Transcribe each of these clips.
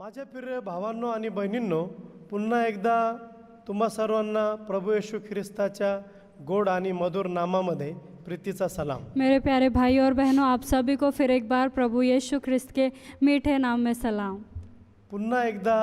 माझ्या प्रिय भावांनो आणि बहिणींनो, पुन्हा एकदा तुम्हा सर्वांना प्रभू येशू ख्रिस्ताच्या गोड आणि मधुर नामामध्ये प्रीतीचा सलाम। मेरे प्यारे भाई और बहनों, आप सभी को फिर एक बार प्रभु यीशु ख्रिस्त के मीठे नाम में सलाम। पुन्हा एकदा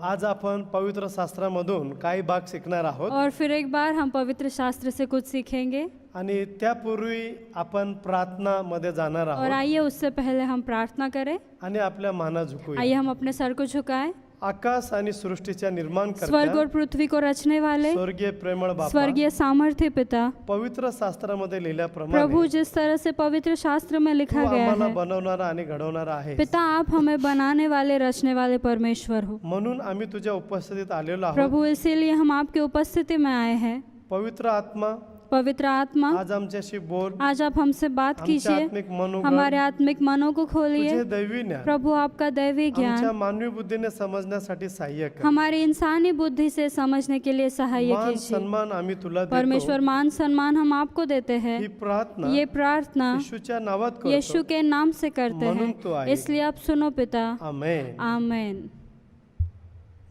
आज आपण पवित्र शास्त्रामधून काही भाग शिकणार आहोत और फिर एक बार हम पवित्र शास्त्र से कुछ सीखेंगे। आणि त्यापूर्वी आपण प्रार्थना मध्ये जाणार और आहोत आइए उससे पहले हम प्रार्थना करें। आणि आपल्या माना झुकूया। आइए हम अपने सर को झुकाएं। आकाश आणि सृष्टीच्या निर्माण स्वर्ग और पृथ्वी को रचने वाले स्वर्गीय प्रेमळ बापा, स्वर्गीय सामर्थ्य पिता, पवित्र शास्त्रामध्ये लिहिल्याप्रमाणे प्रभु जिस तरह से पवित्र शास्त्र में लिखा तू गया आम्हाला है, बनवणारा आणि घडवणारा आहे। पिता आप हमें बनाने वाले रचने वाले परमेश्वर हो। म्हणून आम्ही तुझ्या उपस्थितीत आलेलो आहोत। प्रभु इसीलिए हम आपकी उपस्थिति में आए हैं। पवित्र आत्मा, पवित्र आत्मा आज आमच्याशी बोल। आज आप हमसे बात आमच्या कीजिए, आत्मिक मनोगत, हमारे आत्मिक मनों को खोलिए। तुझे दैवी ज्ञान प्रभु आपका दैवी आमच्या ज्ञान मानवी बुद्धीने समजण्यासाठी सहाय्य कर। हमारी इंसानी बुद्धि से समझने के लिए सहाय्य मान कीजिए। सन्मान आम्ही तुला देतो। परमेश्वर मान सम्मान हम आपको देते ही हैं। प्रार्थना ये प्रार्थना येशूच्या नावात करतो। यीशु के नाम से करते म्हणून तो हैं, आहे। इसलिए आप सुनो पिता। आमेन। आमेन।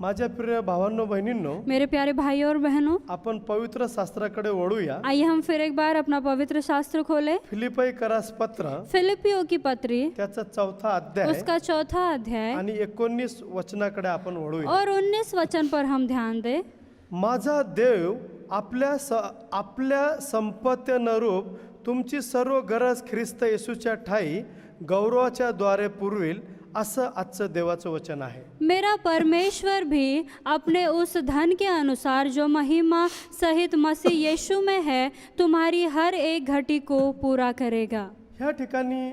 माझ्या प्रिय भावांनो बहिणींनो, मेरे प्यारे भाई और बहनों, आपण पवित्र शास्त्राकडे वळूया। आइए हम फिर एक बार अपना पवित्र शास्त्र खोले। फिलिपी करास पत्र फिलिपियों की पत्री त्याचा 4था अध्याय उसका 4था अध्याय आणि 19 वचनाकडे आपण वळूया। और 19 वचन पर हम ध्यान दें। माझा देव आपल्या संपत्तीनुरूप तुमची सर्व गरज ख्रिस्त येशूच्या ठाई गौरवाच्या द्वारे पुरविल, असं आजचं देवाचं वचन आहे। मेरा परमेश्वर भी अपने उस धन के अनुसार जो महिमा सहित मसीह यीशु में है तुम्हारी हर एक घटी को पूरा करेगा। ह्या ठिकाणी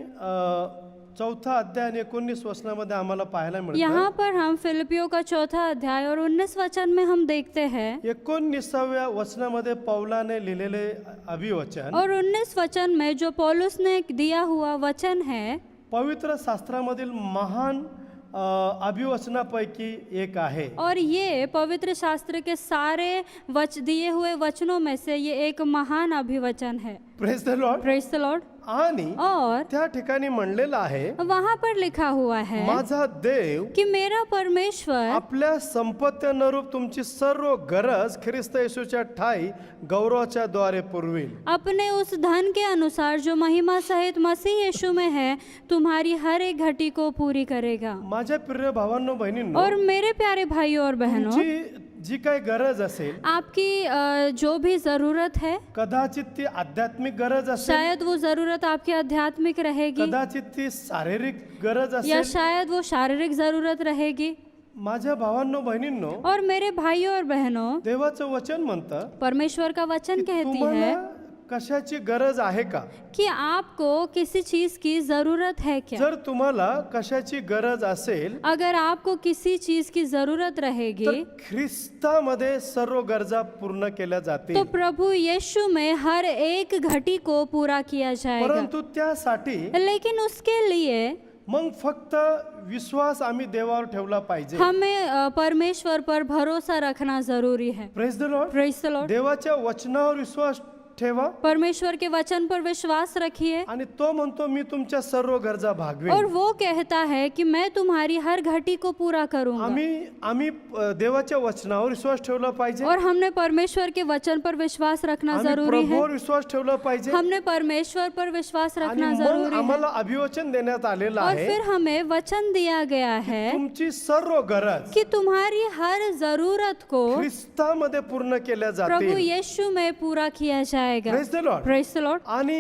4था अध्याय आणि 19 वचनामध्ये आम्हाला पाहायला मिळतं। यहाँ पर हम फिलिपियों का 4था अध्याय और 19 वचन में हम देखते हैं 19व्या वचनामध्ये पौलाने लिहिलेले अभिवचन और 19 वचन में जो पौलुस ने दिया हुआ वचन है पवित्र शास्त्रामधील महान अभिवचनापैकी एक आहे। और ये पवित्र शास्त्र के सारे दिए हुए वचनों में से ये एक महान अभिवचन है। Praise the Lord. Praise the Lord. आणि और त्या ठिकाणी म्हणलेलं आहे वहाँ पर लिखा हुआ है माझा देव कि मेरा परमेश्वर आपल्या संपत्तीनुरूप तुमची सर्व गरज ख्रिस्त येशूच्या ठाई गौरवाच्या द्वारे पुरविल। अपने उस धन के अनुसार जो महिमा सहित मसीह यीशु में है तुम्हारी हर एक घटी को पूरी करेगा। माझ्या प्रिय भावांनो बहिणींनो, और मेरे प्यारे भाइयों और बहनों, जी काही गरज असेल, आपकी जो भी जरूरत है, कदाचित ती आध्यात्मिक गरज असेल, शायद वो जरूरत आपकी आध्यात्मिक रहेगी, कदाचित ती शारीरिक गरज या असेल, शायद वो शारीरिक जरूरत रहेगी। माझ्या भावांनो बहिणींनो, और मेरे भाइयों और बहनों, देवाचं वचन म्हणतं परमेश्वर का वचन कहती है तुम्हाला कशाची गरज आहे का? कि आपको किसी चीज की जरूरत है क्या? जर तुम्हाला कशाची गरज असेल, अगर आपको किसी चीज की जरूरत रहेगी तर ख्रिस्तामध्ये सर्व गरजा पूर्ण केल्या जातील। तो प्रभु यीशु में हर एक घटी को पूरा किया जाएगा। परंतु त्यासाठी लेकिन उसके लिए मग फक्त विश्वास आम्ही देवावर ठेवला पाहिजे। हमें परमेश्वर पर भरोसा रखना जरूरी है। Praise the Lord. Praise the Lord. देवाच्या वचनावर विश्वास ठेवा, परमेश्वर के वचन पर विश्वास रखिए। आणि तो म्हणतो मी तुमच्या सर्व गरजा भागवेन। और वो कहता है कि मैं तुम्हारी हर घटी को पूरा करूंगा। आम्ही देवाच्या वचनावर विश्वास ठेवला पाहिजे। और हमने परमेश्वर के वचन पर विश्वास रखना जरूरी है। प्रभूवर विश्वास ठेवला पाहिजे। हमने परमेश्वर पर विश्वास रखना आणि जरूरी मग है। आम्हाला अभिवचन देण्यात आलेलं और आहे फिर हमें वचन दिया गया है तुमची सर्व गरज कि तुम्हारी हर जरूरत को ख्रिस्तामध्ये पूर्ण केल्या प्रभु जातील। यीशु में पूरा किया जाएगा। Praise the Lord. Praise the Lord. आणि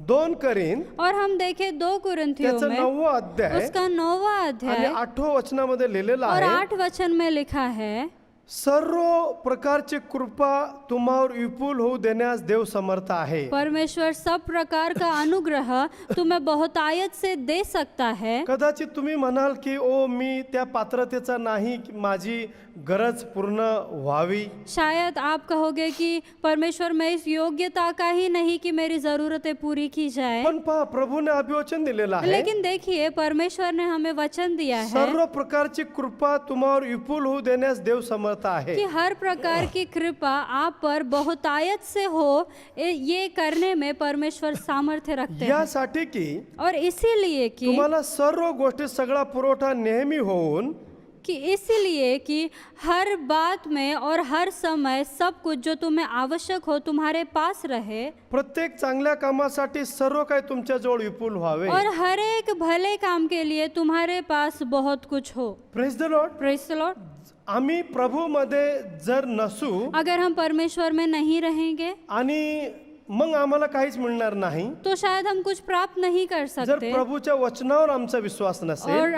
2 करीन और हम देखें 2 कुरिन्थियों त्याचा में 9वा अध्याय उसका 9वां आणि अध्याय 8व्या वचनामध्ये लिहिलेलं और आहे 8 वचन में लिखा है सर्व प्रकारची कृपा तुम्हावर विपुल होऊ देण्यास देव समर्थ आहे। परमेश्वर सब प्रकार का अनुग्रह तुम्हें बहुतायत से दे सकता है। कदाचित तुम्ही म्हणाल की ओ मी त्या पात्रतेचा नाही की माझी गरज पूर्ण व्हावी। शायद आप कहोगे कि परमेश्वर मैं इस योग्यता का ही नहीं कि मेरी जरूरतें पूरी की जाए। पण पहा प्रभूने अभिवचन दिलेलं आहे लेकिन देखिए परमेश्वर ने हमें वचन दिया है सर्व प्रकारची कृपा तुम्हावर विपुल होऊ देण्यास देव समर्थ पुष्कळता आहे. कि हर प्रकार की कृपा आप पर बहुतायत से हो, ये करने में परमेश्वर सामर्थ्य रखते हैं। यासाठी की और इसीलिए कि तुम्हाला सर्व गोष्टी सगळा पुरवठा नेहमी होऊन इसीलिए कि हर बात में और हर समय सब कुछ जो तुम्हें आवश्यक हो तुम्हारे पास रहे, प्रत्येक चांगल्या कामासाठी सर्व काही तुमच्याजवळ विपुल व्हावे. और हर एक भले काम के लिए तुम्हारे पास बहुत कुछ हो। Praise the Lord. Praise the Lord. आम्ही प्रभूमध्ये जर नसू अगर हम परमेश्वर में नहीं रहेंगे आणि मग आम्हाला काहीच मिळणार नाही. तो शायद हम कुछ प्राप्त नहीं कर जर सकते। प्रभूच्या वचनावर आमचा विश्वास नसेल और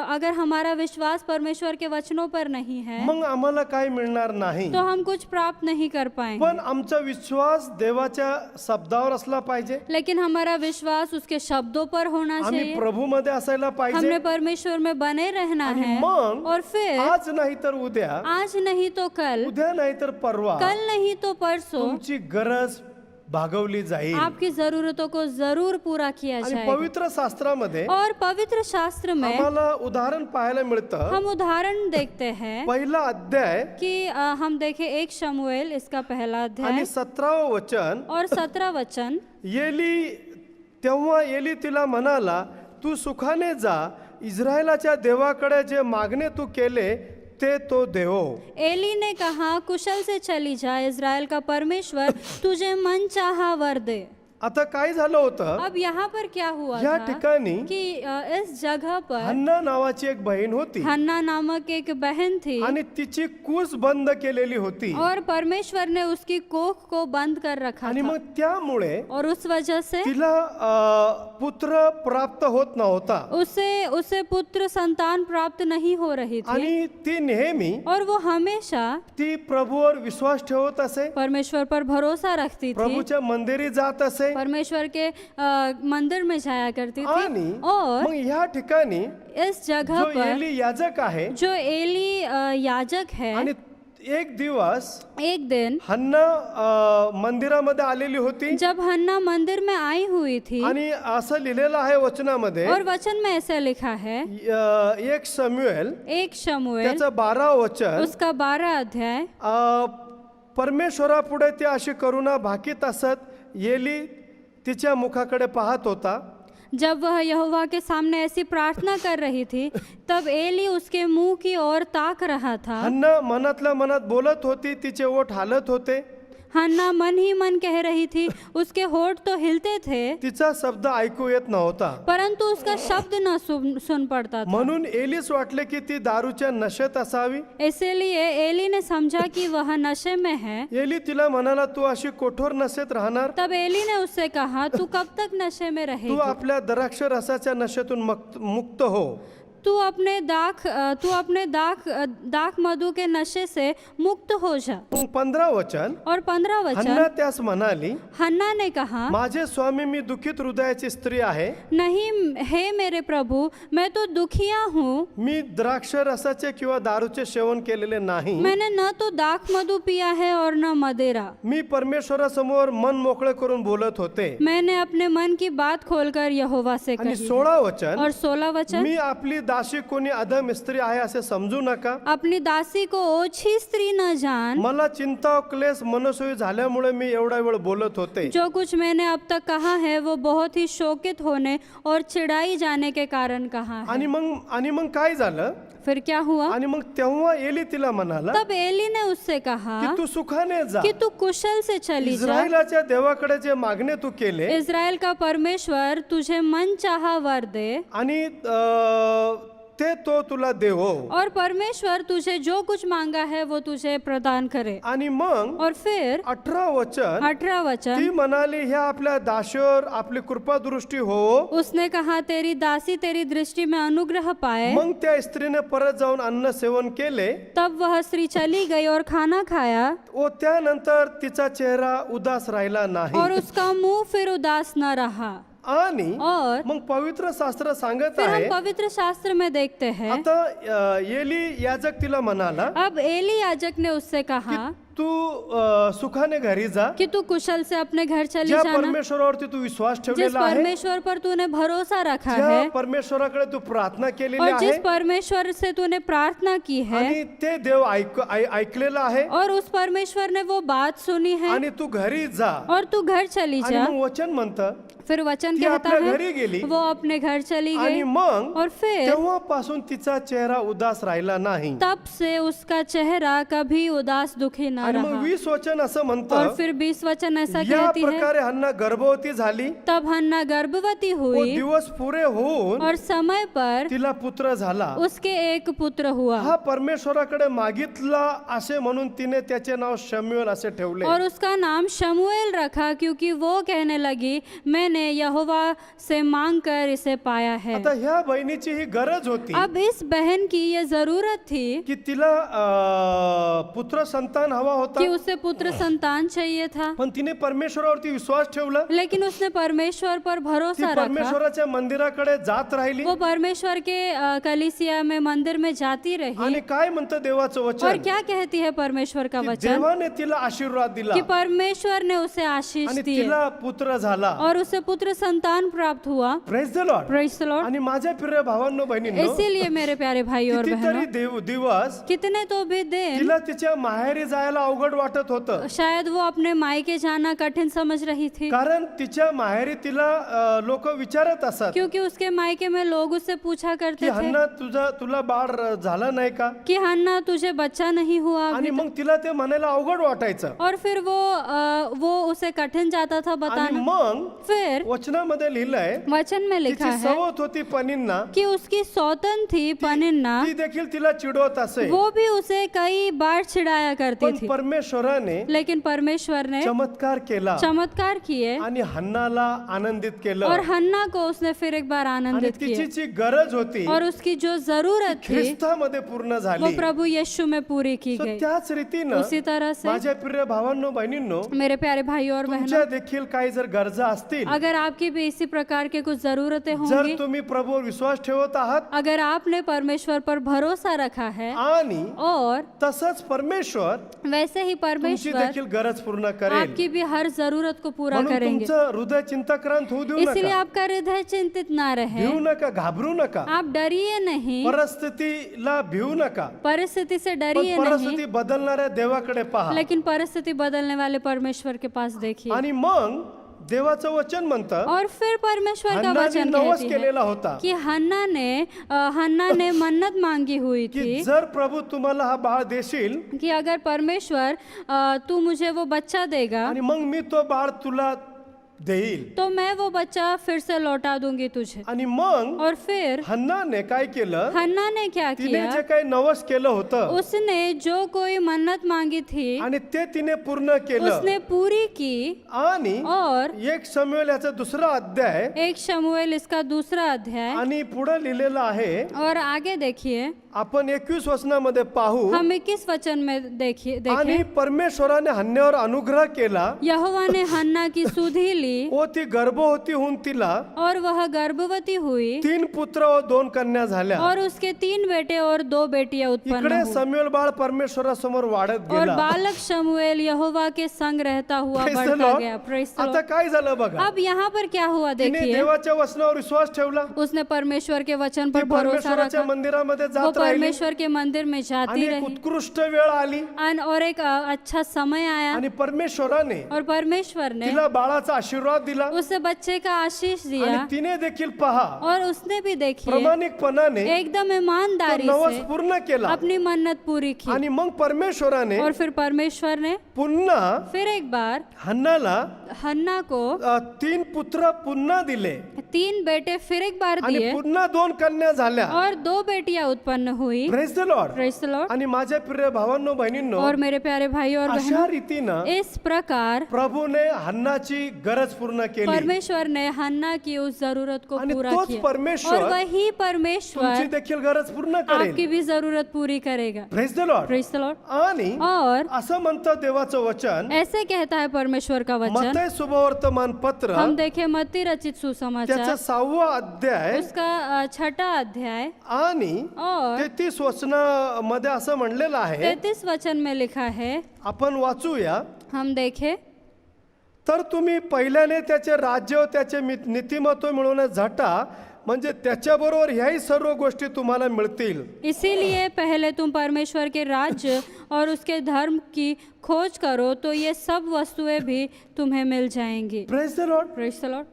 अगर हमारा विश्वास परमेश्वर के वचनों पर नहीं है मग आम्हाला काही मिळणार नाही. तो हम कुछ प्राप्त नहीं कर पाएंगे। पण आमचा विश्वास देवाच्या शब्दावर असला पाहिजे. लेकिन हमारा विश्वास उसके शब्दों पर होना आम्ही चाहिए। प्रभूमध्ये असायला पाहिजे. हमने परमेश्वर में बने रहना आणि है। मग और फिर आज नाही तर उद्या, आज नहीं तो कल, उद्या नाही तर परवा कल नहीं तो परसों तुमची गरज भागवली जाईल. आपकी जरूरतों को जरूर पूरा किया आणि जाएगा। पवित्र शास्त्रामध्ये और पवित्र शास्त्र में आम्हाला उदाहरण पाहायला मिळतं. हम उदाहरण देखते हैं पहिला अध्याय कि हम देखें 1 शमूएल इसका पहला आणि अध्याय 17 वचन. और 17 वचन। तेव्हा एली तिला म्हणाला, तू सुखाने जा, इस्रायलाच्या देवाकडे जे मागणे तू केले ते तो देवो. एली ने कहा, कुशल से चली जा, इज़राइल का परमेश्वर तुझे मन चाहा वर दे। आता काय झालं होतं, अब यहाँ पर क्या हुआ या था ठिकाणी कि इस जगह पर हन्ना नावाची एक बहीण होती हन्ना नामक एक बहन थी, आणि तिची कूस बंद केलेली होती. और परमेश्वर ने उसकी कोख को बंद कर रखा आणि था, मग त्यामुळे और उस वजह से तिला पुत्र प्राप्त होत नव्हता. उसे पुत्र संतान प्राप्त नहीं हो रही थी। आणि ती नेहमी और वो हमेशा ती प्रभूवर विश्वास ठेवत असे, परमेश्वर पर भरोसा रखती थी, प्रभूच्या मंदिरी जात असे. परमेश्वर के मंदिर में जाया करती थी। आणि और मग ह्या ठिकाणी इस जगह जो पर एली याजक आहे जो एली याजक है, आणि एक दिवस एक दिन हन्ना मंदिरामध्ये आलेली होती. जब हन्ना मंदिर में आई हुई थी, आणि असं लिहिलेलं आहे वचनामध्ये, और वचन में ऐसा लिखा है 1 शमूएल 1 शमूएल त्याचं 12 वचन. उसका 12 अध्याय। परमेश्वरापुढे ती अशी करुणा भाकीत असत, एली तिच्या मुखाकडे पाहत होता. जब वह यहोवा के सामने ऐसी प्रार्थना कर रही थी, तब एली उसके मुंह की ओर ताक रहा था। हन्ना मनातल्या मनात बोलत होती, तिचे ओठ हालत होते. हन्ना मन ही मन कह रही थी, उसके होठ तो हिलते थे, तिचा शब्द ऐकू येत नव्हता. परंतु उसका शब्द न सुन पड़ता था। म्हणून एलीस वाटले की ती दारूच्या नशेत असावी. इसलिए एली ने समझा कि वह नशे में है। एली तिला म्हणाला, तू अशी कठोर नशेत राहणार. तब एली ने उससे कहा, तू कब तक नशे में तू रहेगी? आपल्या द्राक्ष रसाच्या नशेतून मुक्त हो. तू अपने दाख मधु के नशे से मुक्त हो जा। 15 वचन. और 15 हन्ना वचन। त्यास म्हणाली, हन्ना ने कहा, माझे स्वामी, मी दुखित हृदयाची स्त्री आहे. नहीं हे मेरे प्रभु, मैं तो दुखिया हूँ। मी द्राक्ष रसाचे किंवा दारूचे सेवन केलेले नाही. मैंने न तो दाख मधु पिया है और न मदिरा। मी परमेश्वरासमोर मन मोकळे करून बोलत होते. मैंने अपने मन की बात खोलकर यहोवा से आणि कही। 16 वचन. और 16 वचन। मी आपली दासी कोणी अधम स्त्री आहे असे समजू नका. अपनी दासी को ओछी स्त्री न जान। मला चिंता व क्लेश मनसोयी झाल्यामुळे मी एवढा वेळ बोलत होते. जो कुछ मैंने अब तक कहा है वो बहुत ही शोकित होने और चिढ़ाई जाने के कारण कहा है। आणि मग काय झालं. फिर क्या हुआ? आणि मग तेव्हा एली तिला म्हणाला, तब एली ने उससे कहा की तू सुखाने जा, कि तू कुशल से चली जा, इस्रायलाच्या देवाकडे जे मागणे तू केले इज़राइल का परमेश्वर तुझे मन चाहा वर दे, आणि ते तो तुला देवो. और परमेश्वर तुझे जो कुछ मांगा है वो तुझे प्रदान करे। आणि मग और फिर 18 वचन. 18 वचन। ती म्हणाली, ह्या आपल्या दासीवर आपली कृपा दृष्टी हो. उसने कहा, तेरी दासी तेरी दृष्टि में अनुग्रह पाए। मग त्या स्त्रीने परत जाऊन अन्न सेवन केले. तब वह स्त्री चली गई और खाना खाया, व त्यानंतर तिचा चेहरा उदास राहिला नाही. और उसका मुंह फिर उदास न रहा। आणि और मग पवित्र शास्त्र सांगत फिर हम आहे, पवित्र शास्त्र में देखते हैं, आता एली याजक तिला म्हणाला, अब एली याजक ने उससे कहा तू सुखाने घरी जा, कि तू कुशल से अपने घर चली ज्या जाना, परमेश्वरावरती तू विश्वास जिस ठेवलेला आहे, परमेश्वर पर तूने भरोसा रखा ज्या है परमेश्वराकडे तू प्रार्थना केलेली और आहे जिस परमेश्वर से तूने प्रार्थना की है आणि ते देव ऐकलेलं आहे, और उस परमेश्वर ने वो बात सुनी है आणि तू घरी जा. और तू घर चली आणि जा. मग वचन म्हणतं फिर वचन ती कहता आपल्या घरी गेली है वो अपने घर चली आणि गई मग और फिर तेव्हापासून तिचा चेहरा उदास राहिला नाही. तब से उसका चेहरा कभी उदास दुखी न आणि मग रहा. 20 वचन असं और म्हणतं, फिर 20 वचन ऐसा या कहती है, प्रकारे हन्ना गर्भवती झाली, तब हन्ना गर्भवती व हुई दिवस पुरे होऊन और समय पर तिला पुत्र झाला. उसके एक पुत्र हुआ हा परमेश्वराकडे मागितला असे म्हणून तिने त्याचे नाव शमूएल असे ठेवले. और उसका नाम शमूएल रखा, क्योंकि वो कहने लगी मैंने यहोवा से मांग कर इसे पाया है. आता ह्या बहिणीची ही गरज होती अब इस बहन की ये जरूरत थी की तिला पुत्र संतान हवा होता, कि उसे पुत्र संतान चाहिए था, पण तिने परमेश्वरावरती विश्वास ठेवला. लेकिन उसने परमेश्वर पर ती भरोसा रखा. परमेश्वराच्या मंदिराकडे जात राहिली. वो परमेश्वर के कलीसिया में मंदिर में जाती रही. आणि काय म्हणतं देवाचं और वचन, क्या कहती है परमेश्वर का की वचन, देवाने तिला आशीर्वाद दिला कि परमेश्वर ने उसे आशीष आणि दी तिला पुत्र झाला. और उसे पुत्र संतान प्राप्त हुआ. Praise the Lord. Praise the Lord. आणि माझ्या प्रिय भावांनो बहिणींनो, इसीलिए मेरे प्यारे भाई और कितीतरी बहनों, दिवस कितने तो भी दिन तिला तिच्या माहेरी जायला अवघड वाटत होतं, शायद वो अपने मायके जाना कठिन समझ रही थी, कारण तिच्या माहेरी तिला लोक विचारत असत क्योंकि उसके मायके में लोग उससे पूछा की करते थे हन्ना तुला बाळ झालं नाही का, कि हन्ना तुझे बच्चा नहीं हुआ आणि अभी मग तिला ते म्हणायला अवघड वाटायचं. तक? और फिर वो उसे कठिन जाता था आणि बताना. मग फिर वचनामध्ये लिहिलंय, वचन में लिखा तिची है सवत होती पनींना, कि उसकी सौतन थी पनिन्ना, ती देखील तिला चिडवत असे, वो भी उसे कई बार चिढ़ाया करती पण थी. परमेश्वराने लेकिन परमेश्वर ने चमत्कार केला चमत्कार किए आणि हन्नाला आनंदित और केलं. हन्ना को उसने फिर एक बार आणि आनंदित तिची किया जी गरज होती और उसकी जो जरूरत थी ख्रिस्तामध्ये पूर्ण वो झाली. प्रभु यीशु में पूरी की So गई. त्याच रीतीनं उसी तरह से माझ्या प्रिय भावांनो बहिणींनो, मेरे प्यारे भाइयों और बहनों, तुमच्या देखील काही जर गरजा असतील, अगर आपकी भी इसी प्रकार के कुछ जरूरतें जर होंगी, तुम्ही प्रभूवर विश्वास ठेवत आहात अगर आपने परमेश्वर पर भरोसा रखा है आणि और तसंच परमेश्वर वैसे ही तुमची परमेश्वर देखील गरज पूर्ण करेल. आपकी भी हर जरूरत को पूरा म्हणून करेंगे. तुमचं हृदय चिंताक्रांत होऊ देऊ इसलिए नका, आपका हृदय चिंतित ना रहे, भिवू नका, घाबरू नका, आप डरिए नहीं, परिस्थितीला भिवू नका, परिस्थिति से पण डरिए नहीं, परिस्थिती बदलणाऱ्या देवाकडे पहा. लेकिन परिस्थिति बदलने वाले परमेश्वर के पास देखिए. आणि मग देवाचं वचन म्हणतं, और फिर परमेश्वर का हन्नाने वचन नवस कहती है केलेला होता कि हन्ना ने मन्नत मांगी हुई की थी जर प्रभू तुम्हाला हा बाळ देशील कि अगर परमेश्वर तू मुझे वो बच्चा देगा आणि मग मी तो बाळ तुला देईल. तो मैं वो बच्चा फिर से लौटा दूंगी तुझे. आणि मग और फिर हन्नाने काय केलं, हन्ना ने क्या तिने किया, जे काही नवस केलं होतं उसने जो कोई मन्नत मांगी थी आणि ते तिने पूर्ण केलं. उसने पूरी की. आणि और 1 शमूएल याचा दुसरा अध्याय 1 शमूएल इसका दूसरा अध्याय, आणि पुढे लिहिलेलं आहे, और आगे देखिए आपण 21 वचनामध्ये पाहू. हम 21 वचन में देखिए आणि देखें, परमेश्वराने हन्न्यावर अनुग्रह केला यहोवा ने हन्ना की सुधि ली व ती गर्भवती होऊन तिला और वह गर्भवती हुई 3 पुत्र व 2 कन्या झाल्या. और उसके 3 बेटे और 2 बेटियां उत्पन्न इकडे हुई. शमूएल बाळ परमेश्वरासमोर वाढत और गेला. बालक शमूएल यहोवा के संग रहता हुआ Praise the बढ़ता Lord. गया. Praise the आता Lord. काय झालं बघा, अब यहाँ पर क्या हुआ तिने देखिए, देवाच्या वचनावर विश्वास ठेवला, उसने परमेश्वर के वचन ती पर भरोसा परमेश्वराच्या रखा, मंदिरामध्ये वो जात राहिली परमेश्वर के मंदिर में आणि जाती एक रही उत्कृष्ट वेळ आली और एक अच्छा समय आया आणि परमेश्वराने और परमेश्वर ने तिला बाळाचा आशीर्वाद दिला उस बच्चे का आशीष आणि दिया तिने देखील पहा और उसने भी देखिए प्रामाणिकपणाने एकदम तो ईमानदारी नवस से पूर्ण केला. अपनी मन्नत पूरी की. आणि मग परमेश्वराने और फिर परमेश्वर ने पुन्हा फिर एक बार हन्नाला हन्ना को 3 पुत्र पुन्हा दिले 3 बेटे फिर एक बार आणि दिए पुन्हा 2 कन्या झाल्या. और 2 बेटियां उत्पन्न हुई. Praise the Lord. Praise the Lord. आणि माझ्या प्रिय भावांनो बहिणींनो, और मेरे प्यारे भाई और अशा बहनों, रीतीनं इस प्रकार प्रभूने हन्नाची गरज पूर्ण केली. परमेश्वर ने हन्ना की उस जरूरत को आणि पूरा तोच किया परमेश्वर और वही तुमची परमेश्वर देखील गरज पूर्ण आपकी करेल. भी जरूरत पूरी करेगा. Praise the Lord. Praise the Lord. आणि और असं म्हणतं देवाचं वचन, ऐसे कहता है परमेश्वर का वचन. मत्तई शुभवर्तमान पत्र हम देखें मत्ती रचित सुसमाचार त्याचा 6वा अध्याय उसका 6ठा अध्याय आणि और 33 वचनामध्ये असं म्हणलेलं आहे, 33 वचन में लिखा है, आपण वाचूया. हम देखें, तर तुम्ही पहिल्याने त्याचे राज्य व त्याचे नीतिमत्व मिळवण्यास झटा, म्हणजे त्याच्याबरोबर ह्याही सर्व गोष्टी तुम्हाला मिळतील. इसीलिए पहले तुम परमेश्वर के राज्य और उसके धर्म की खोज करो तो ये सब वस्तुएं भी तुम्हें मिल जाएंगी. Praise the Lord. Praise the Lord.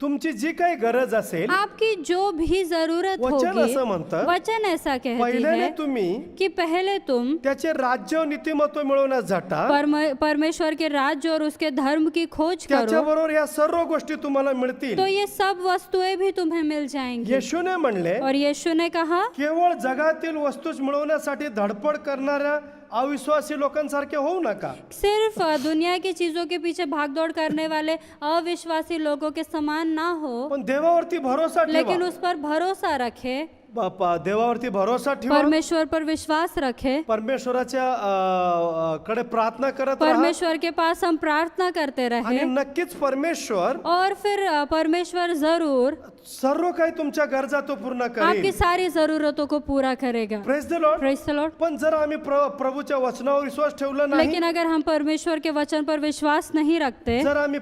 तुमची जी काही गरज असेल, आपकी जो भी जरूरत वचन होगी, असं म्हणतं, वचन ऐसा कहती पहिल्याने है तुम्ही कि पहले तुम त्याचे राज्य व नीतिमत्व मिळवण्यास झटा, परमेश्वर के राज्य और उसके धर्म की खोज करो त्याच्याबरोबर या सर्व गोष्टी तुम्हाला मिळतील. तो ये सब वस्तुएं भी तुम्हें मिल जाएंगी. येशूने म्हणले, और यीशु ने कहा, केवळ जगातील वस्तूच मिळवण्यासाठी धडपड करणाऱ्या अविश्वासी लोकांसारखे होऊ नका. सिर्फ दुनिया की चीजों के पीछे भागदौड़ करने वाले अविश्वासी लोगों के समान ना हो, पण देवावरती भरोसा लेकिन ठेवा. उस पर भरोसा रखे, बापा, देवावरती भरोसा ठेवा. परमेश्वर पर विश्वास रखे, परमेश्वराच्या कडे प्रार्थना करत राहा परमेश्वर के पास हम प्रार्थना करते आणि रहे, नक्कीच परमेश्वर और फिर परमेश्वर जरूर सर्व काही तुमच्या गरजा तो पूर्ण आपकी करेल. सारी जरूरतों को पूरा करेगा. Praise the Lord. Praise the Lord. पण जर आम्ही प्रभूच्या वचनावर विश्वास ठेवला नाही, लेकिन अगर हम परमेश्वर के वचन पर विश्वास नहीं रखते, जर आम्ही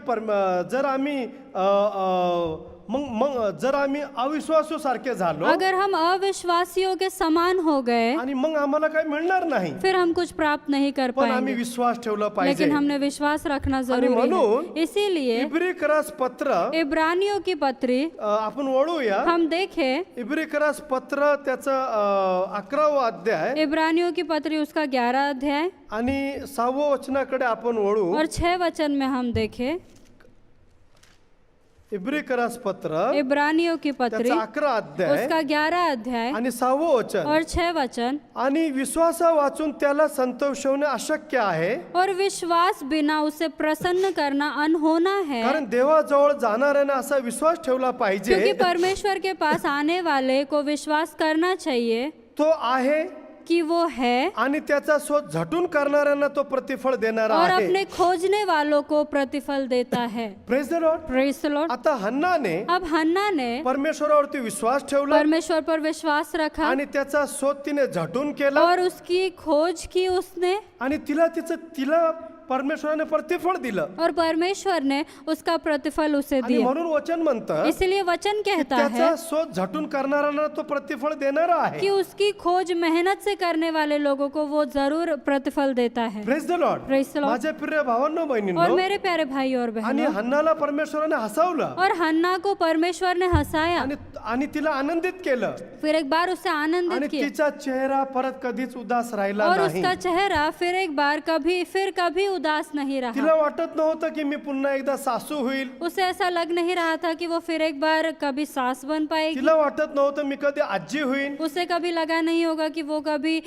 जर आम्ही अविश्वासू सारखे झालो अगर हम अविश्वासियों के समान हो गए, आणि मग आम्हाला काही मिळणार नाही, फिर हम कुछ प्राप्त नहीं कर पण आम्ही पाएंगे. विश्वास ठेवला पाहिजे. लेकिन हमने विश्वास रखना जरूरी म्हणून है. इसीलिए इब्रिकरास पत्र इब्रानियों की पत्री आपण वळूया. हम देखें, इब्रिकरास पत्र त्याचं 11वा अध्याय इब्रानियों की पत्री उसका 11 अध्याय आणि 6व्या वचनाकडे आपण वळू. और 6 वचन में हम देखें, इब्रिकरास पत्र इब्रानियों की पत्री त्याचा 11 अध्याय उसका 11 अध्याय आणि 6वं वचन. और 6 वचन. आणि विश्वासा वाचून त्याला संतोषवणे अशक्य आहे, और विश्वास बिना उसे प्रसन्न करना अनहोना है, कारण देवाजवळ जाणाऱ्याने असा विश्वास ठेवला क्योंकि पाहिजे परमेश्वर के पास आने वाले को विश्वास करना चाहिए तो आहे कि वो है, आणि त्याचा शोध झटून करणाऱ्यांना तो प्रतिफळ देणारा और आहे. अपने खोजने वालों को प्रतिफल देता है. Praise the Lord. Praise the Lord. आता हन्नाने अब हन्ना ने परमेश्वरावरती विश्वास ठेवला परमेश्वर पर विश्वास रखा आणि त्याचा शोध तिने झटून केला और उसकी खोज की उसने, आणि तिला परमेश्वराने प्रतिफळ दिलं. और परमेश्वर ने उसका प्रतिफल उसे आणि दिया. म्हणून वचन म्हणतं इसलिए वचन कहता त्याचा है शोध झटून करणाऱ्यांना तो प्रतिफळ देणारा कि आहे. उसकी खोज मेहनत से करने वाले लोगों को वो जरूर प्रतिफल देता है. Praise the Lord. Praise the Lord. माझ्या प्रिय भावांनो और बहिणींनो, मेरे प्यारे भाई और आणि बहनों, हन्नाला परमेश्वराने हसवलं और हन्ना को परमेश्वर ने हंसाया, आणि तिला आनंदित केलं फिर एक बार उसे आणि आनंदित किया, तिचा चेहरा परत कधीच उदास राहिला और नाही. उसका चेहरा फिर एक बार कभी उदास नहीं रहा. तिला वाटत नव्हतं की मी पुन्हा एकदा सासू होईल. उसे ऐसा लग नहीं रहा था कि वो फिर एक बार कभी सास बन पाएगी. तिला वाटत नव्हतं मी कधी आजी होईल. उसे कभी लगा नहीं होगा कि वो कभी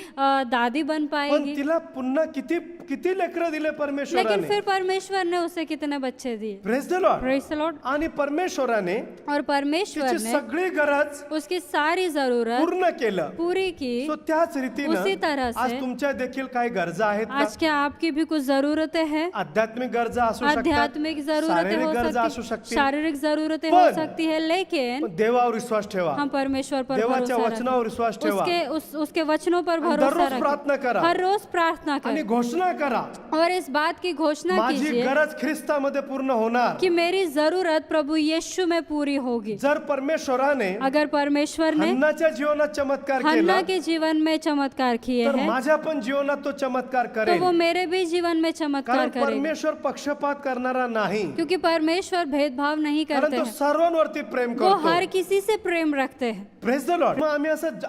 दादी बन पण पाएगी. तिला पुन्हा किती लेकरं दिले लेकिन परमेश्वराने. फिर परमेश्वर ने उसे कितने बच्चे दिए. Praise the Lord. Praise the Lord. आणि परमेश्वराने और परमेश्वर तिची ने सगळी गरज उसकी सारी जरूरत पूर्ण केलं. पूरी की. सो त्याच उसी रीतीनं तरह से आज तुमच्या देखील काही गरजा आहेत का? आज क्या आपकी भी कुछ जरूरतें हैं? आध्यात्मिक गरजा असू शकतात, आध्यात्मिक जरूरतें शारीरिक हो गरजा असू सकती, शकतील. शारीरिक जरूरतें पण- हो सकती है, लेकिन पण देवावर विश्वास ठेवा. हम परमेश्वर पर देवाच्या भरोसा वचनावर विश्वास रखें. ठेवा उसके वचनों पर आणि भरोसा दररोज प्रार्थना रखें. करा हर रोज प्रार्थना आणि करें घोषणा करा, और इस बात की घोषणा माझी कीजिए गरज ख्रिस्तामध्ये पूर्ण होणार. कि मेरी जरूरत प्रभु यीशु में पूरी होगी. जर परमेश्वराने अगर परमेश्वर ने हन्नाच्या जीवनात चमत्कार केला हन्ना के जीवन में चमत्कार किए तर हैं, माझ्या पण जीवनात तो चमत्कार तो करेल. वो मेरे भी जीवन में चमत्कार कारण करेगा. परमेश्वर पक्षपात करणारा नाही, क्योंकि परमेश्वर भेदभाव नहीं कारण करते तो हैं, सर्वांवरती प्रेम वो करतो. हर किसी से प्रेम रखते हैं. Praise the Lord. मग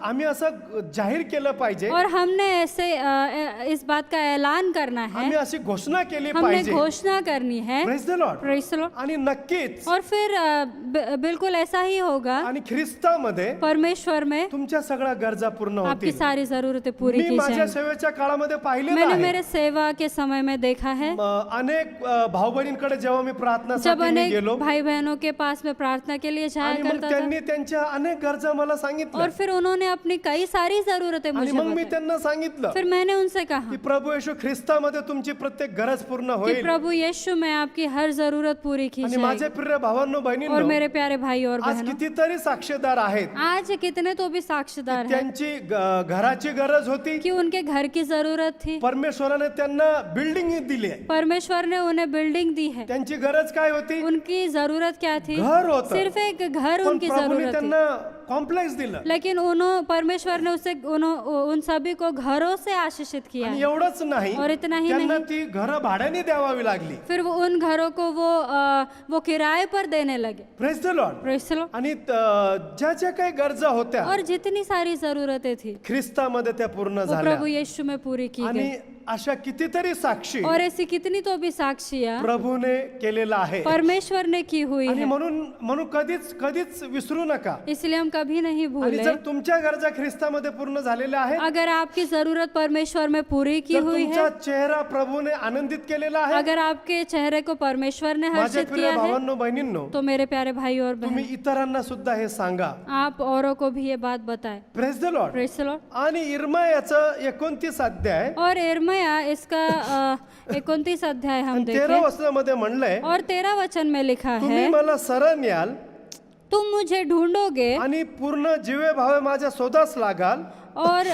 आम्ही असं जाहीर केलं पाहिजे, और हमने ऐसे इस बात का ऐलान करना है, आम्ही अशी घोषणा केली हमने पाहिजे. घोषणा करनी है. Praise the Lord. Praise the Lord. आणि नक्कीच और फिर बिल्कुल ऐसा ही होगा. आणि ख्रिस्तामध्ये परमेश्वर में तुमच्या सगळ्या गरजा पूर्ण आपकी होतील. सारी जरूरतें पूरी मी की माझ्या जाएंगी. सेवेच्या काळामध्ये पाहिलेलं मैंने आहे. मेरे सेवा के समय में देखा है अनेक भाऊ बहिणींकडे जेव्हा मी जब प्रार्थनासाठी मी अनेक गेलो भाई बहनों के पास में प्रार्थना के लिए जाया आणि मग करता था त्यांनी त्यांच्या अनेक गरजा मला सांगितल्या और फिर उन्होंने अपनी कई सारी जरूरतें आणि मुझे मग मी बताई। त्यांना सांगितलं फिर मैंने उनसे कहा की प्रभू येशू ख्रिस्तामध्ये तुमची प्रत्येक गरज पूर्ण कि होईल प्रभु यीशु में आपकी हर जरूरत पूरी की आणि जाएगी। माझे प्रिय भावांनो और बहिणींनो मेरे प्यारे भाई और आज बहनों, कितीतरी साक्षीदार आहेत आज कितने तो भी साक्षीदार हैं त्यांची घराची गरज होती कि उनके घर की जरूरत थी, परमेश्वराने त्यांना बिल्डिंग दिली आहे परमेश्वर ने उन्हें बिल्डिंग दी है। त्यांची गरज काय होती उनकी जरूरत क्या थी? घर होतं सिर्फ एक घर पण उनकी प्रभूने जरूरत थी, त्यांना कॉम्प्लेक्स दिलं लेकिन परमेश्वर ने उन सभी को घरों से आशीषित किया आणि है। एवढंच नाही और इतना ही त्यांना नहीं, ती घरं भाड्याने द्यावी लागली फिर उन घरों को वो किराए पर देने लगे। Praise the Lord praise the Lord. आणि ज्या ज्या काही गरजा होत्या और जितनी सारी जरूरतें थी ख्रिस्तामध्ये त्या पूर्ण वो झाल्या प्रभु यीशु में पूरी की आणि गई। अशा कितीतरी साक्षी और ऐसी कितनी तो भी साक्षियां प्रभूने केलेला आहे परमेश्वर ने की हुई आणि है, म्हणून कधीच कधीच विसरू नका इसलिए हम कभी नहीं आणि भूले। जर तुमच्या गरजा ख्रिस्तामध्ये पूर्ण झालेल्या आहेत अगर आपकी जरूरत परमेश्वर में पूरी की जर हुई तुमचा है, चेहरा प्रभूने आनंदित केलेला आहे अगर आपके चेहरे को परमेश्वर ने माझ्या हर्षित प्रिय किया है, भावांनो बहिणींनो तो मेरे प्यारे भाई और तुम्ही बहन, इतरांना सुद्धा हे सांगा आप औरों को भी ये बात बताएं। Praise the Lord praise the Lord. आणि इर्मायाचं 29 अध्याय और इर्मया इसका 29 अध्याय हम 13 देखें वचनामध्ये म्हणलंय और 13 वचन में लिखा तुम्ही है, मला शरण याल तुम मुझे ढूंढोगे आणि पूर्ण जीवे भावे माझ्या शोधास लागाल और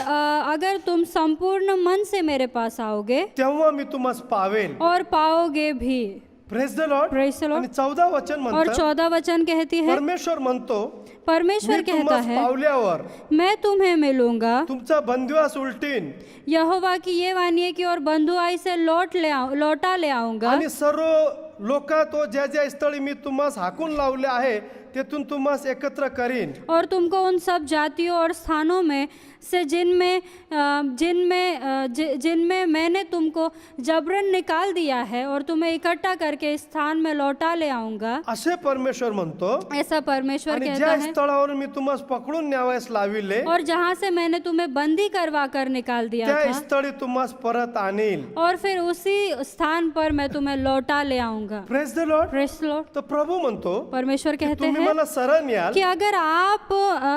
अगर तुम संपूर्ण मन से मेरे पास आओगे तेव्हा मी तुम्हास पावेल और पाओगे भी। Praise the Lord praise the Lord. आणि 14 वचन और म्हणतं 14 वचन कहती है, परमेश्वर म्हणतो परमेश्वर मी कहता तुम्हास है, पावल्यावर मैं तुम्हें मिलूंगा। तुमचा बंधुआस उलटीन यहोवा की ये वाणी है कि और बंधुआई से लौटा ले आऊंगा आणि सर्व लोक तो ज्या ज्या स्थळी मी तुम्हास हाकून लावले आहे तेथून तुम्हास एकत्र करीन और तुमको उन सब जातियों और स्थानों में से जिनमें मैंने तुमको जबरन निकाल दिया है और तुम्हें इकट्ठा करके इस स्थान में लौटा ले आऊंगा। असे परमेश्वर म्हणतो ऐसा परमेश्वर आणि कहता ज्या है, स्थळावरून मी तुम्हास पकडून न्यावयास लाविले और जहाँ से मैंने तुम्हें बंदी करवा कर निकाल दिया त्या था, स्थळी तुम्हास परत आणील और फिर उसी स्थान पर मैं तुम्हें लौटा ले आऊंगा। Praise the Lord praise the Lord. तर प्रभू म्हणतो परमेश्वर की कहते तुम्ही हैं मला शरण याल कि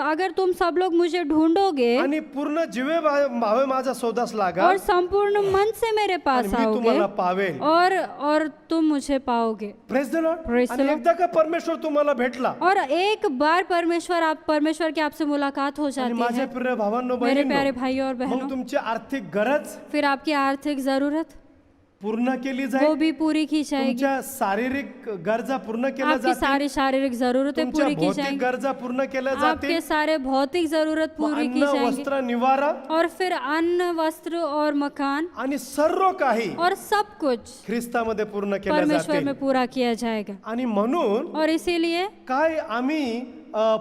अगर तुम सब लोग मुझे ढूंढोगे आणि पूर्ण जीवे भावे माझा शोधास लागाल और संपूर्ण मन से मेरे आणि पास मी आओगे तुम्हाला पावेल और तुम मुझे पाओगे। Praise the Lord Praise the आणि Lord. एकदा का परमेश्वर तुम्हाला भेटला और एक बार परमेश्वर की आपसे मुलाकात हो आणि जाती माझ्या है प्रिय भावांनो मेरे प्यारे बहिणींनो भाइयों और मग बहनों, तुमची आर्थिक गरज फिर आपकी आर्थिक जरूरत पूर्ण केली वो जाईल भी पूरी की जाएगी, तुमच्या शारीरिक गरजा पूर्ण केल्या आपकी जातील सारी शारीरिक जरूरतें तुमच्या पूरी की भौतिक जाएंगी, गरजा पूर्ण केल्या आपके जातील सारे भौतिक जरूरत पूरी की अन्न जाएंगी, वस्त्र निवारा और फिर अन्न वस्त्र और मकान आणि सर्व काही और सब कुछ ख्रिस्तामध्ये पूर्ण केल्या परमेश्वर जातील में पूरा किया जाएगा। आणि म्हणून और इसीलिए काय आम्ही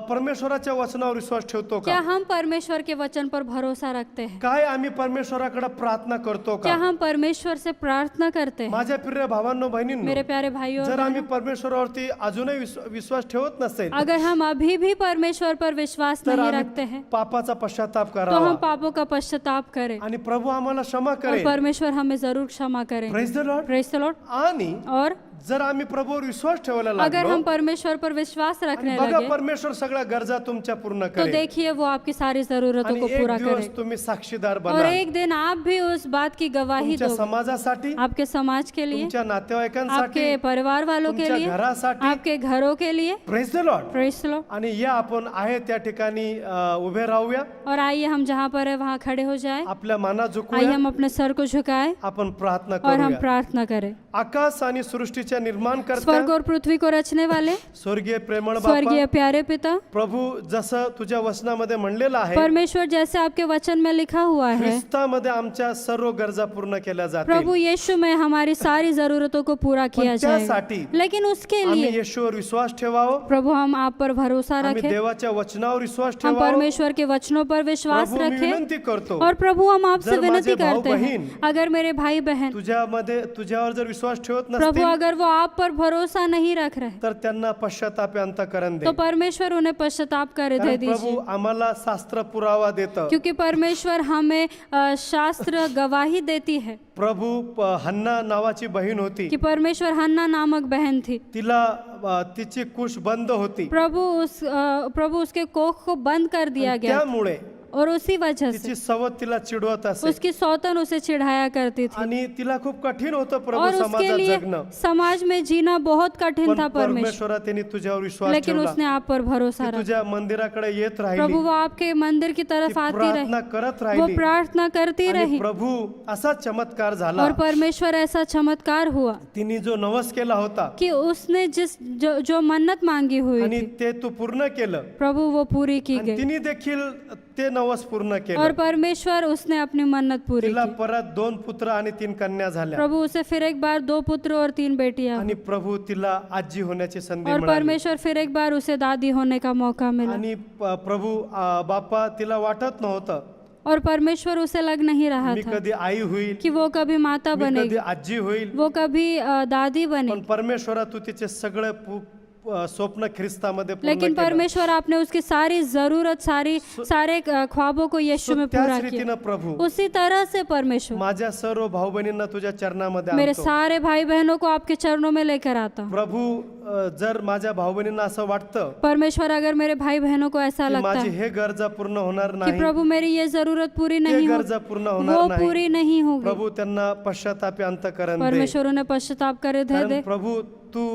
परमेश्वराच्या वचनावर विश्वास ठेवतो क्या का हम परमेश्वर के वचन पर भरोसा रखते हैं? काय आम्ही परमेश्वराकडे प्रार्थना करतो क्या का हम परमेश्वर से प्रार्थना करते हैं? माझ्या प्रिय भावांनो बहिणींनो मेरे प्यारे भाइयों और जर आम्ही बहनों, परमेश्वरावरती अजूनही विश्वास ठेवत नसेल अगर हम अभी भी परमेश्वर पर विश्वास तर नहीं आम्ही रखते हैं पापाचा पश्चाताप तो हम करावा पापों का पश्चाताप करें आणि प्रभू आम्हाला क्षमा और करेल परमेश्वर हमें जरूर क्षमा करें। Praise the Lord praise the Lord. आणि और जर आम्ही प्रभूवर विश्वास ठेवायला अगर हम लागलो परमेश्वर पर विश्वास आणि रखने बघा लगे परमेश्वर सगळ्या गरजा तुमच्या पूर्ण तो करेल देखिए वो आपकी सारी जरूरतों आणि को एक पूरा दिवस करे तुम्ही साक्षीदार और बना एक दिन आप भी उस बात की गवाही तुमच्या दो, समाजासाठी आपके समाज के लिए, तुमच्या नातेवाईकांसाठी आपके परिवार वालों के तुमच्या लिए, घरासाठी आपके घरों के लिए। Praise the Lord praise the Lord. आणि या आपण आहे त्या ठिकाणी उभे राहूया और आइए हम जहाँ पर है वहाँ खड़े हो जाए, आपल्या माना आइए झुकूया हम अपने सर को झुकाएं आपण प्रार्थना और हम करूया प्रार्थना करें। आकाश आणि सृष्टीच्या निर्माण स्वर्ग करता और पृथ्वी को रचने वाले स्वर्गीय प्रेमळ स्वर्गीय बापा प्यारे पिता, प्रभू जसं तुझ्या वचनामध्ये म्हणलेलं आहे परमेश्वर जैसे आपके वचन में लिखा हुआ है, ख्रिस्तामध्ये आमच्या सर्व गरजा पूर्ण केल्या जातील प्रभु यीशु में हमारी सारी जरूरतों को पूरा किया पण जाएगा, त्यासाठी लेकिन उसके आम्ही लिए येशूवर विश्वास ठेवावं प्रभु हम आप पर भरोसा आम्ही रखें, देवाच्या वचनावर विश्वास हम ठेवावं परमेश्वर के वचनों पर विश्वास प्रभू मी रखें। विनंती करतो और प्रभु हम आपसे जर विनती माझे भाऊ करते हैं, बहीण अगर मेरे भाई बहन तुझ्यावर जर विश्वास ठेवत प्रभु नसतील अगर अगर वो आप पर भरोसा नहीं रख रहे तर त्यांना पश्चाताप अंतःकरण दे. तो परमेश्वर उन्हें पश्चाताप कर दे कारण दीजिए, प्रभू आम्हाला शास्त्र पुरावा देतं. क्योंकि परमेश्वर हमें शास्त्र गवाही देती है प्रभू हन्ना नावाची बहीण होती, कि परमेश्वर हन्ना नामक बहन थी. तिला तिची कुश बंद होती. प्रभु उसके कोख को बंद कर दिया गया त्यामुळे और उसी वजह से तिची सवत तिला चिडवत असे उसकी सौतन उसे चिढ़ाया करती थी आणि तिला खूप कठीण होतं प्रभू और उसके समाजात लिए जगणं. समाज में जीना बहुत कठिन पण था परमेश्वर, परमेश्वरा त्यांनी तुझ्यावर विश्वास लेकिन ठेवला. उसने आप पर भरोसा ती रखा. तुझ्या मंदिराकडे येत राहिली, प्रभु वो आपके मंदिर की ती तरफ आती प्रार्थना रही, करत वो राहिली प्रार्थना करती आणि रही प्रभू असा चमत्कार झाला. और परमेश्वर ऐसा चमत्कार हुआ तिने जो नवस केला होता कि उसने जो मन्नत मांगी हुई आणि थी ते तू पूर्ण केलं प्रभु वो पूरी की आणि गई तिने देखील ते नवस पूर्ण और केलं. परमेश्वर उसने अपनी मन्नत पूरी तिला की. परत 2 पुत्र आणि 3 कन्या झाल्या प्रभु उसे फिर एक बार 2 पुत्र और 3 बेटियां आणि प्रभु तिला आजी होण्याची संधी और मिळाली. परमेश्वर फिर एक बार उसे दादी होने का मौका मिला आणि प्रभू बापा तिला वाटत नव्हतं और परमेश्वर उसे लग नहीं रहा मी था कधी आई होईल, कि वो कभी माता मी कधी बनेगी, आजी होईल. वो कभी दादी पण बनेगी, परमेश्वरा तू तिचे सगळे स्वप्न ख्रिस्तामध्ये पूर्ण लेकिन केलं. परमेश्वर आपने उसकी सारी जरूरत सारे ख्वाबों को यीशु में पूरा त्याच किया. रीतीनं प्रभू उसी तरह से परमेश्वर माझ्या सर्व भाऊ बहिणींना तुझ्या चरणामध्ये मेरे आणतो. सारे भाई बहनों को आपके चरणों में लेकर आता हूँ. प्रभू जर माझ्या भाऊ बहिणींना असं वाटतं परमेश्वर अगर मेरे भाई बहनों को ऐसा की लगता माझी है हे गरजा पूर्ण होणार कि नाही, प्रभु मेरी ये जरूरत पूरी ते नहीं गरजा होगी, पूर्ण वो होणार नाही, पूरी नहीं होगी, प्रभू त्यांना पश्चातापी अंतःकरण दे. परमेश्वर उन्हें पश्चाताप करे दे कारण दे, प्रभू तू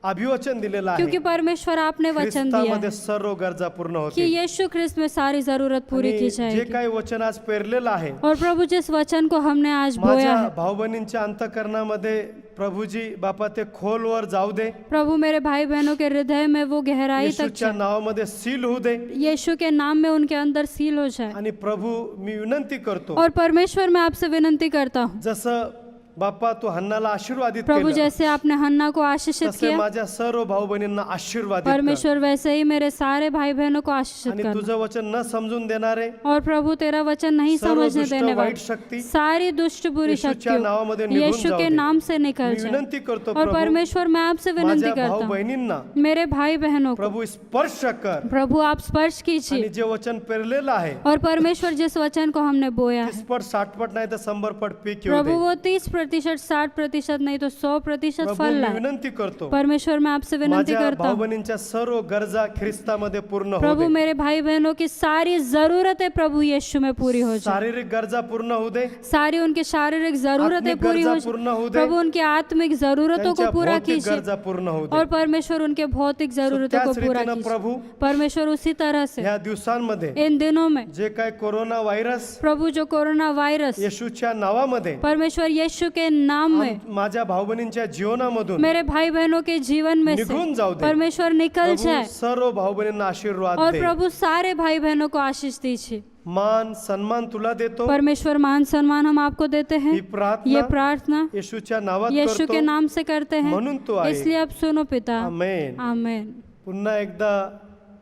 अभिवचन दिलेलं आहे क्योंकि परमेश्वर आपने वचन दिया ख्रिस्तामध्ये है सर्व गरजा पूर्ण कि होतील. यीशु ख्रिस्त में सारी जरूरत पूरी आणि की जे जाएगी. काही वचन आज पेरलेलं आहे और प्रभु जिस वचन को हमने आज बोया माझ्या है, भाऊ बहिणींच्या अंतःकरणामध्ये प्रभूजी बापा ते खोलवर जाऊ दे, प्रभु मेरे भाई बहनों के हृदय में वो गहराई तक येशूच्या जाए, नावामध्ये सील होऊ दे. यीशु के नाम में उनके अंदर सील हो जाए. आणि प्रभू मी विनंती करतो, और परमेश्वर मैं आपसे विनंती करता हूँ, जसं बाप्पा तू हन्नाला आशीर्वादित प्रभु केलं, जैसे आपने हन्ना को आशीषित तसे किया, माझ्या सर्व भाऊ बहिणींना आशीर्वादित कर. परमेश्वर वैसे ही मेरे सारे भाई बहनों को आशीषित आणि करना. तुझं वचन न समजून देणारे और प्रभु तेरा वचन नहीं सर्व समझने दुष्ट देने वाईट वाले शक्ती सारी दुष्ट बुरी येशूच्या नावामध्ये शक्तियों निघून यीशु जाऊ के दे. नाम से निकल मी जाए. विनंती करतो और प्रभू, परमेश्वर मैं आपसे विनंती माझ्या करता भाऊ हूँ, बहिणींना मेरे भाई बहनों को प्रभु स्पर्श कर. प्रभु आप स्पर्श आणि कीजिए. जे वचन पेरलेलं आहे और परमेश्वर जिस वचन को हमने बोया ते है, स्पर्श 60 पट नाही तर 100 पट पीक येऊ प्रभु दे. वो 30%, 60% नहीं तो 100% प्रभू फल मी लाए. विनंती करतो, परमेश्वर मैं आपसे विनंती माझ्या करता भाऊ हूँ, बहिणींच्या सर्व गरजा ख्रिस्तामध्ये पूर्ण होऊ प्रभु दे. मेरे भाई बहनों की सारी जरूरतें प्रभु यीशु में पूरी हो जाए. शारीरिक गरजा पूर्ण होऊ दे, सारी उनकी शारीरिक जरूरतें आत्मिक पूरी हो गरजा पूर्ण होऊ जाए. दे, प्रभु उनकी आत्मिक जरूरतों को त्यांच्या पूरा भौतिक कीजिए. गरजा पूर्ण होऊ दे. और परमेश्वर उनके भौतिक जरूरतों को त्याच पूरा रीतीनं कीजिए. प्रभू परमेश्वर उसी तरह से ह्या दिवसांमध्ये इन दिनों में जे काय कोरोना व्हायरस प्रभु जो कोरोना वायरस येशूच्या नावामध्ये परमेश्वर यीशु के नाम में माझ्या भाऊ बहिणींच्या जीवनामधून मेरे भाई बहनों के जीवन में से निघून जाऊ दे. परमेश्वर निकल प्रभू जाए. सर्व भाऊ बहिणींना आशीर्वाद और दे. प्रभु सारे भाई बहनों को आशीष दीजिए. मान सन्मान तुला देतो. परमेश्वर मान सम्मान हम आपको देते हैं. ही प्रार्थना ये प्रार्थना येशूच्या नावात यीशु के करतो. नाम से करते म्हणून तो हैं, आहे. इसलिए अब सुनो पिता. आमेन. आमेन. पुन्हा एकदा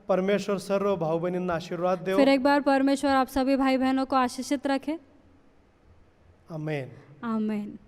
परमेश्वर सर्व भाऊ बहिणींना आशीर्वाद देव. फिर एक बार परमेश्वर आप सभी भाई बहनों को आशीषित रखे. आमेन. आमेन.